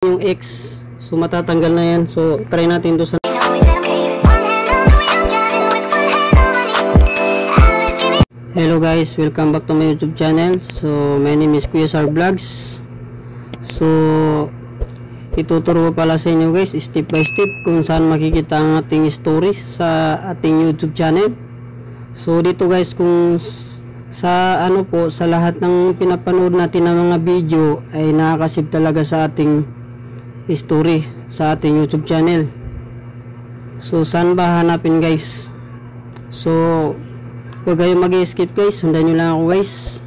yung X, so matatanggal na yan. So try natin to sa hello guys, welcome back to my YouTube channel. So my name is Kuya Sar Vlogs. So ituturo ko pala sa inyo guys step by step kung saan makikita ang ating story sa ating YouTube channel. So dito guys, kung sa sa lahat ng pinapanood natin ng mga video ay nakakasave talaga sa ating story sa ating YouTube channel. So saan ba hanapin guys? So huwag kayong mag-skip guys, sundan nyo lang ako guys.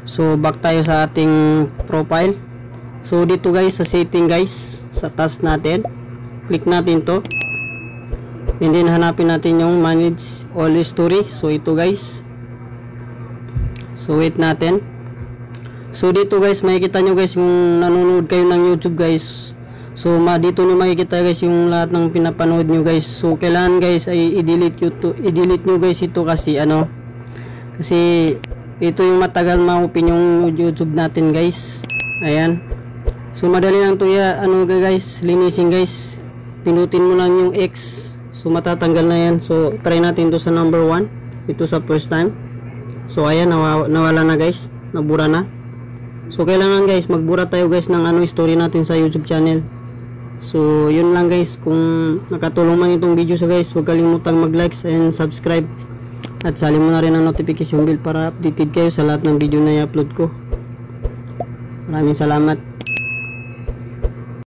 So back tayo sa ating profile. So dito guys sa setting guys, sa task natin, click natin to, and then hanapin natin yung manage all story. So ito guys, so wait natin. So dito guys makikita nyo guys yung nanonood kayo ng YouTube guys. So dito nyo makikita guys yung lahat ng pinapanood nyo guys. So kailangan guys ay i-delete nyo guys ito kasi kasi ito yung matagal ma-open yung YouTube natin guys. Ayan. So madali lang to guys, linisin guys. Pinutin mo lang yung X, so matatanggal na yan. So try natin to sa number 1, ito sa first time. So ayan, nawala na guys, nabura na. So kailangan guys magbura tayo guys ng story natin sa YouTube channel. So yun lang guys, kung nakatulong man itong video sa guys, huwag kalimutang mag-likes and subscribe, at salin mo na rin ang notification bell para updated kayo sa lahat ng video na i-upload ko. Maraming salamat.